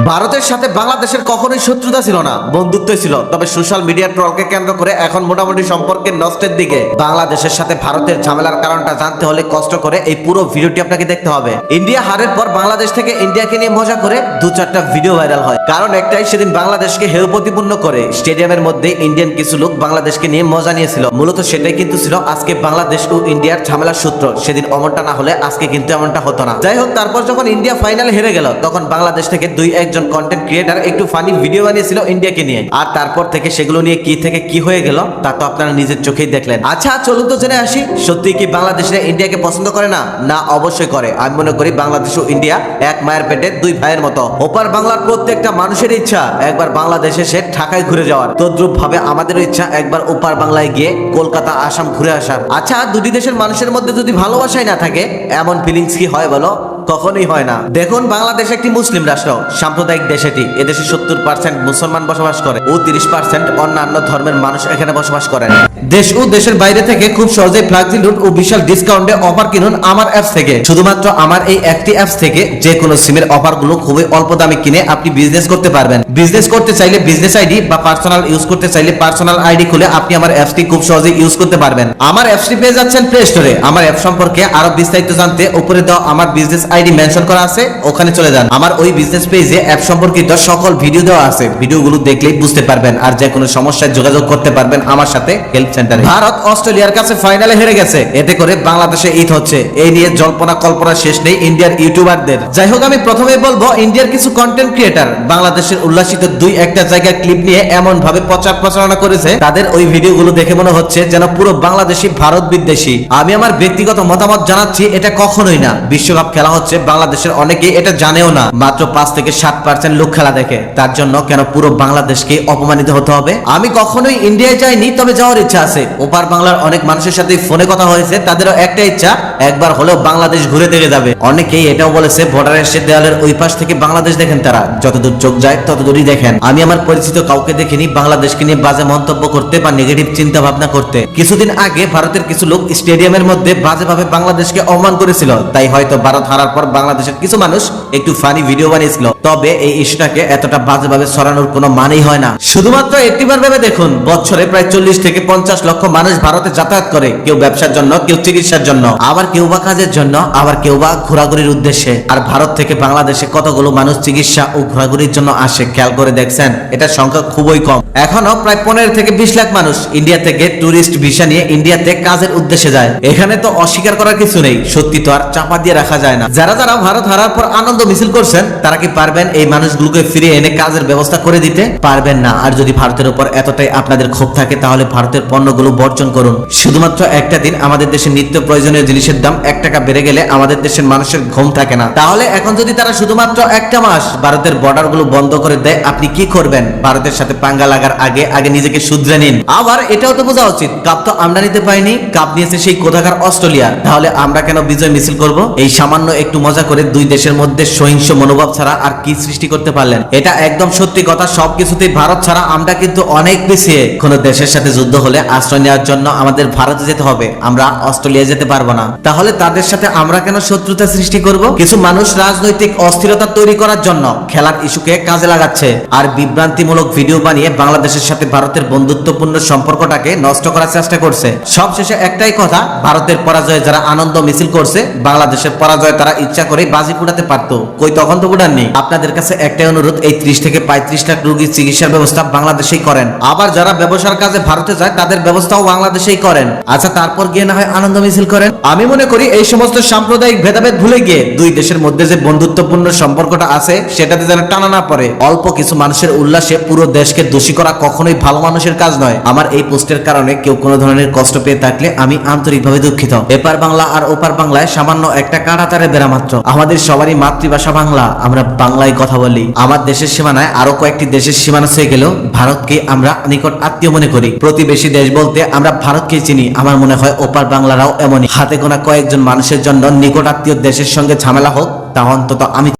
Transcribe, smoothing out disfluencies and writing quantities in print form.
ভারতের সাথে বাংলাদেশের কখনোই শত্রুতা ছিল না, বন্ধুত্ব ছিল। তবে সোশ্যাল মিডিয়া ট্রলকে কেন্দ্র করে এখন মোটামুটি সম্পর্কের নষ্টের দিকে। বাংলাদেশের সাথে ভারতের ঝামেলার কারণটা জানতে হলে কষ্ট করে এই পুরো ভিডিওটি আপনাকে দেখতে হবে। ইন্ডিয়া হারের পর বাংলাদেশ থেকে ইন্ডিয়াকে নিয়ে মজা করে 2-4টা ভিডিও ভাইরাল হয়। কারণ একটাই, সেদিন বাংলাদেশকে হেয় প্রতিপন্ন করে স্টেডিয়ামের মধ্যে ইন্ডিয়ান কিছু লোক বাংলাদেশকে নিয়ে মজা নিয়েছিল। মূলত সেটাই কিন্তু ছিল আজকে বাংলাদেশ ও ইন্ডিয়ার ঝামেলার সূত্র। সেদিন অমনটা না হলে আজকে কিন্তু এমনটা হতো না। যাই হোক, তারপর যখন ইন্ডিয়া ফাইনালে হেরে গেল, তখন বাংলাদেশ থেকে একজন কন্টেন্ট ক্রিয়েটার একটু ফানি ভিডিও বানিয়েছিল ইন্ডিয়াকে নিয়ে। আর তারপর থেকে সেগুলো নিয়ে কি থেকে কি হয়ে গেল তা তো আপনারা নিজের চোখেই দেখলেন। আচ্ছা, চলুন তো জেনে আসি, সত্যি কি বাংলাদেশিরা ইন্ডিয়াকে পছন্দ করে না? না, অবশ্যই করে। আমি মনে করি বাংলাদেশ ও ইন্ডিয়া এক মায়ের পেটে দুই ভাইয়ের মতো। ওপার বাংলার প্রত্যেকটা মানুষের ইচ্ছা একবার বাংলাদেশে এসে ঢাকায় ঘুরে যাওয়ার। তদ্রুপ ভাবে আমাদেরও ইচ্ছা একবার ওপার বাংলায় গিয়ে কলকাতা, আসাম ঘুরে আসার। আচ্ছা, দুটি দেশের মানুষের মধ্যে যদি ভালোবাসাই না থাকে, এমন ফিলিংস কি হয় বলো? কখনোই হয় না। দেখুন, বাংলাদেশ একটি মুসলিম রাষ্ট্র, সাম্প্রদায়িক দেশ এটি। এদেশে 70% মুসলমান বসবাস করে ও 30% অন্যান্য ধর্মের মানুষ এখানে বসবাস করেন। দেশ ও দেশের বাইরে থেকে খুব সহজেই ফ্ল্যাক্সি লুট ও বিশাল ডিসকাউন্টে অফার কিনুন আমার অ্যাপস থেকে। শুধুমাত্র আমার এই একটি অ্যাপস থেকে যে কোনো সিমের অফার গুলো খুবই অল্প দামে কিনে আপনি বিজনেস করতে পারবেন। বিজনেস করতে চাইলে বিজনেস আইডি বা পার্সোনাল ইউজ করতে চাইলে পার্সোনাল আইডি খুলে আপনি আমার অ্যাপসটি খুব সহজেই ইউজ করতে পারবেন। আমার অ্যাপসটি পেয়ে যাচ্ছেন প্লে স্টোরে। আমার অ্যাপ সম্পর্কে আরো বিস্তারিত জানতে উপরে দেওয়া আমার বিজনেস আইডি মেনশন করা আছে, ওখানে চলে যান। আমার ওই বিজনেস পেজে অ্যাপ সম্পর্কিত সকল ভিডিও দেওয়া আছে। ভিডিওগুলো দেখলেই বুঝতে পারবেন। আর যে কোনো সমস্যায় যোগাযোগ করতে পারবেন আমার সাথে হেল্প সেন্টারে। ভারত অস্ট্রেলিয়ার কাছে ফাইনালে হেরে গেছে, এতে করে বাংলাদেশে ঈদ হচ্ছে। এই নিয়ে জল্পনা কল্পনা শেষ নেই ইন্ডিয়ার ইউটিউবারদের। যাই হোক, আমি প্রথমেই বলবো, ইন্ডিয়ার কিছু কন্টেন্ট ক্রিয়েটার বাংলাদেশের উল্লাসিত 2-1টা জায়গার ক্লিপ নিয়ে এমন ভাবে প্রচার প্রচারণা করেছে, তাদের ওই ভিডিওগুলো দেখে মনে হচ্ছে যেন পুরো বাংলাদেশি ভারত বিদ্বেষী। আমি আমার ব্যক্তিগত মতামত জানাচ্ছি, এটা কখনোই না। বিশ্বকাপ খেলা হচ্ছে, বাংলাদেশের অনেকেই এটা জানেও না। মাত্র 5-7% লোক খেলা দেখে। তার জন্য কেন পুরো বাংলাদেশকে অপমানিত হতে হবে? আমি কখনোই ইন্ডিয়ায় যাইনি, তবে যাওয়ার ইচ্ছা আছে। ওপার বাংলার অনেক মানুষের সাথে ফোনে কথা হয়েছে, তাদেরও একটা ইচ্ছা, একবার হলেও বাংলাদেশ ঘুরে দেখে যাবে। অনেকেই এটাও বলেছে বর্ডারের সে দেয়ালের ওই পাশ থেকে বাংলাদেশ দেখেন তারা, যতদূর চোখ যায় ততদূরই দেখেন। আমি আমার পরিচিত কাউকে দেখিনি বাংলাদেশকে নিয়ে বাজে মন্তব্য করতে বা নেগেটিভ চিন্তা ভাবনা করতে। কিছুদিন আগে ভারতের কিছু লোক স্টেডিয়ামের মধ্যে বাজেভাবে বাংলাদেশকে অপমান করেছিল, তাই হয়তো ভারত হারার পর বাংলাদেশের কিছু মানুষ একটু ফানি ভিডিও বানিয়েছিল। তবে এই ইস্যুটাকে এতটা বাজেভাবে ছড়ানোর কোনো মানেই হয় না। শুধুমাত্র একটিবার ভেবে দেখুন, বছরে প্রায় 40-50 লক্ষ মানুষ ভারতে যাতায়াত করে। কেউ ব্যবসার জন্য, কেউ চিকিৎসার জন্য, আবার কেউ বা কাজের জন্য, আবার কেউ বা ঘোরাঘুরির উদ্দেশ্যে। আর ভারত থেকে বাংলাদেশে কতগুলো মানুষ চিকিৎসা ও ঘোরাঘুরির জন্য আসে, খেয়াল করে দেখছেন? এটার সংখ্যা খুবই কম। এখনো প্রায় 15-20 লাখ মানুষ ইন্ডিয়া থেকে টুরিস্ট ভিসা নিয়ে ইন্ডিয়াতে কাজের উদ্দেশ্যে যায়। এখানে তো অস্বীকার করার কিছু নেই, সত্যি তো আর চাপা দিয়ে রাখা যায় না। যারা যারা ভারত হারার পর আনন্দ মিছিল করছেন, তারা কি পারবেন এই মানুষগুলোকে ফিরিয়ে এনে কাজের ব্যবস্থা করে দিতে? পারবেন না। আর যদি ভারতের উপর এতটাই আপনাদের ক্ষোভ থাকে, তাহলে ভারতের পণ্যগুলো বর্জন করুন। শুধুমাত্র একটা দিন আমাদের দেশে নিত্য প্রয়োজনীয় জিনিসের দাম 1 টাকা বেড়ে গেলে আমাদের দেশের মানুষের ঘুম থাকে না। তাহলে এখন যদি তারা শুধুমাত্র একটা মাস ভারতের বর্ডার গুলো বন্ধ করে দেয়, আপনি কি করবেন? ভারতের সাথে পাঙ্গা লাগার আগে আগে নিজেকে শুধরে নিন। আবার এটাও তো বোঝা উচিত, কাপ তো আমরা নিতে পাইনি, কাপ নিয়েছে সেই কোথাকার অস্ট্রেলিয়া। তাহলে আমরা কেন বিজয় মিছিল করব? এই সামান্য একটু মজা করে দুই দেশের মধ্যে সহিংস মনোভাব ছাড়া আর কি সৃষ্টি করতে পারলেন? এটা একদম সত্যি কথা। সবকিছুতেই ভারত ছাড়া আমরা কিন্তু অনেক পিছিয়ে। কোন দেশের সাথে যুদ্ধ হলে আশ্রয় নেওয়ার জন্য আমাদের ভারতে যেতে হবে, আমরা অস্ট্রেলিয়া যেতে পারবো না। তাহলে তাদের সাথে আমরা কেন শত্রুতা সৃষ্টি করব? কিছু মানুষ রাজনৈতিক অস্থিরতা তৈরি করার জন্য খেলার ইস্যুকে কাজে লাগাচ্ছে আর বিভ্রান্তিমূলক ভিডিও বানিয়ে বাংলাদেশের সাথে ভারতের বন্ধুত্বপূর্ণ সম্পর্কটাকে নষ্ট করার চেষ্টা করছে। সবশেষে একটাই কথা, ভারতের পরাজয়ে যারা আনন্দ মিছিল করছে, বাংলাদেশের পরাজয়ে তারা ইচ্ছা করে বাজি ফুটাতে পারতো, কই তখন তো ফুটাননি। আপনাদের কাছে একটাই অনুরোধ, এই 30-35 লাখ রোগীর চিকিৎসার ব্যবস্থা বাংলাদেশেই করেন। আবার যারা ব্যবসার কাজে ভারতে যায়, তাদের ব্যবস্থাও বাংলাদেশেই করেন। আচ্ছা, তারপর গিয়ে না হয় আনন্দ মিছিল করেন। আমি মনে করি এই সমস্ত সাম্প্রদায়িক ভেদাভেদ ভুলে গিয়ে দুই দেশের মধ্যে যে বন্ধুত্বপূর্ণ সম্পর্কটা আছে, সেটাতে যেন টানা না পড়ে। অল্প কিছু মানুষের উল্লাসে পুরো দেশকে দোষী করা কখনোই ভালো মানুষের কাজ নয়। আমার এই পোস্টের কারণে কেউ কোনো ধরনের কষ্ট পেয়ে থাকলে আমি আন্তরিকভাবে দুঃখিত। এপার বাংলা আর ওপার বাংলায় সামান্য একটা কাঁটাতারে বেড়া মাত্র। আমাদের সবারই মাতৃভাষা বাংলা, আমরা বাংলায় কথা বলি। আমার দেশের সীমানায় আরো কয়েকটি দেশের সীমানা হয়ে গেলেও ভারতকে আমরা নিকট আত্মীয় মনে করি। প্রতিবেশী দেশ বলতে আমরা ভারতকে চিনি। আমার মনে হয় ওপার বাংলারাও এমনই। হাতে গোনা কয়েকজন মানুষের জন্য নিকট আত্মীয় দেশের সঙ্গে ঝামেলা হোক, তা অন্তত আমি